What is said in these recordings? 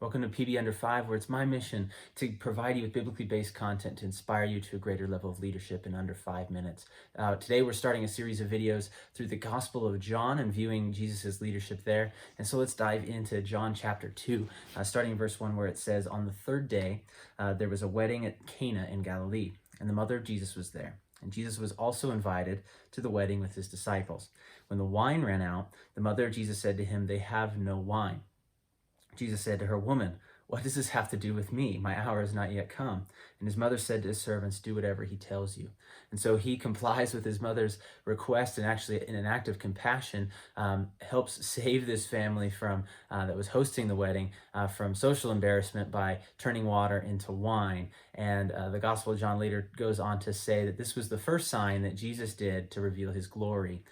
Welcome to PB Under 5, where it's my mission to provide you with biblically based content to inspire you to a greater level of leadership in under 5 minutes. Today, we're starting a series of videos through the Gospel of John and viewing Jesus' leadership there. And so let's dive into John chapter 2, starting in verse 1, where it says, "On the third day, there was a wedding at Cana in Galilee, and the mother of Jesus was there. And Jesus was also invited to the wedding with his disciples. When the wine ran out, the mother of Jesus said to him, 'They have no wine.' Jesus said to her, 'Woman, what does this have to do with me? My hour has not yet come.' And his mother said to his servants, 'Do whatever he tells you.' And so he complies with his mother's request, and actually, in an act of compassion, helps save this family from that was hosting the wedding from social embarrassment by turning water into wine. And the Gospel of John later goes on to say that this was the first sign that Jesus did to reveal his glory,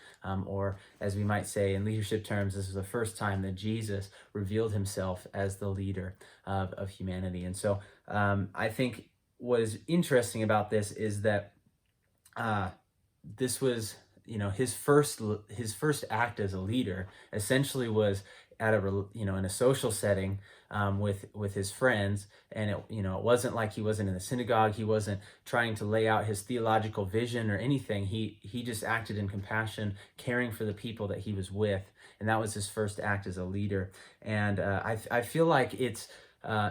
or as we might say in leadership terms, this was the first time that Jesus revealed himself as the leader of humanity. And so I think what is interesting about this is that this was, his first act as a leader essentially was at in a social setting with his friends. And it wasn't like he wasn't in the synagogue. He wasn't trying to lay out his theological vision or anything. He just acted in compassion, caring for the people that he was with, and that was his first act as a leader. And I feel like it's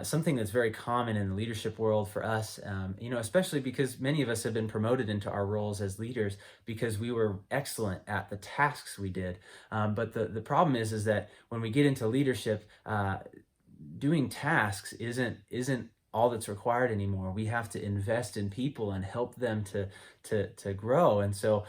something that's very common in the leadership world for us, especially because many of us have been promoted into our roles as leaders because we were excellent at the tasks we did. But the problem is that when we get into leadership, doing tasks isn't all that's required anymore. We have to invest in people and help them to grow. And so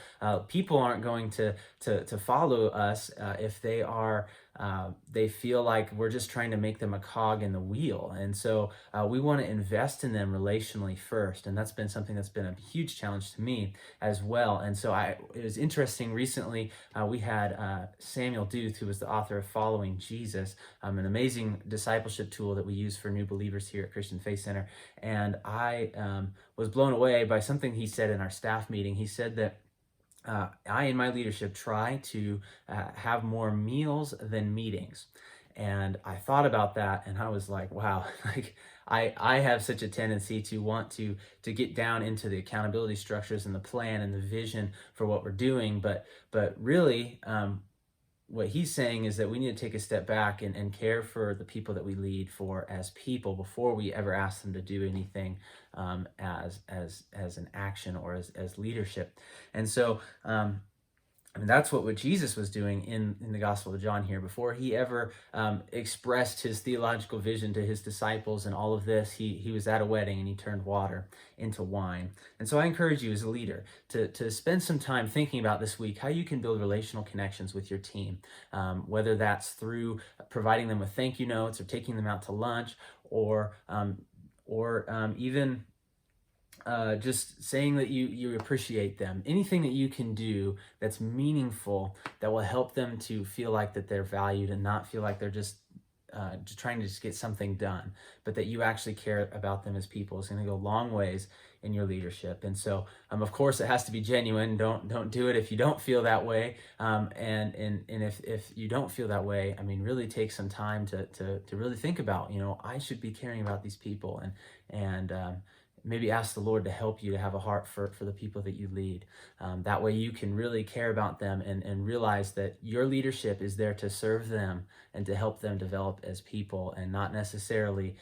people aren't going to follow us if they feel like we're just trying to make them a cog in the wheel. And so we want to invest in them relationally first. And that's been something that's been a huge challenge to me as well. And so it was interesting recently, we had Samuel Duth, who was the author of Following Jesus, an amazing discipleship tool that we use for new believers here at Christian Faith Center. And I was blown away by something he said in our staff meeting. He said that I, in my leadership, try to have more meals than meetings. And I thought about that, and I was like, wow, like I have such a tendency to want to get down into the accountability structures and the plan and the vision for what we're doing. But really, what he's saying is that we need to take a step back and care for the people that we lead for as people before we ever ask them to do anything as an action or as leadership. And so that's what Jesus was doing in the Gospel of John here. Before he ever expressed his theological vision to his disciples and all of this, he was at a wedding and he turned water into wine. And so I encourage you as a leader to spend some time thinking about this week how you can build relational connections with your team, whether that's through providing them with thank you notes or taking them out to lunch, or even just saying that you appreciate them. Anything that you can do that's meaningful, that will help them to feel like that they're valued and not feel like they're just trying to just get something done, but that you actually care about them as people, is going to go long ways in your leadership. And so, of course, it has to be genuine. Don't do it if you don't feel that way. And if you don't feel that way, really take some time to really think about, I should be caring about these people, and maybe ask the Lord to help you to have a heart for the people that you lead. That way you can really care about them and realize that your leadership is there to serve them and to help them develop as people, and not necessarily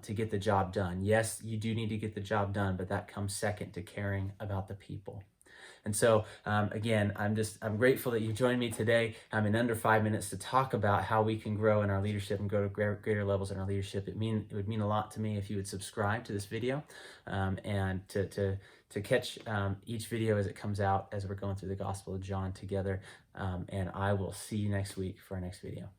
to get the job done. Yes, you do need to get the job done, but that comes second to caring about the people. And so, again, I'm grateful that you joined me today. In under 5 minutes to talk about how we can grow in our leadership and go to greater levels in our leadership. It would mean a lot to me if you would subscribe to this video, and to catch each video as it comes out as we're going through the Gospel of John together. And I will see you next week for our next video.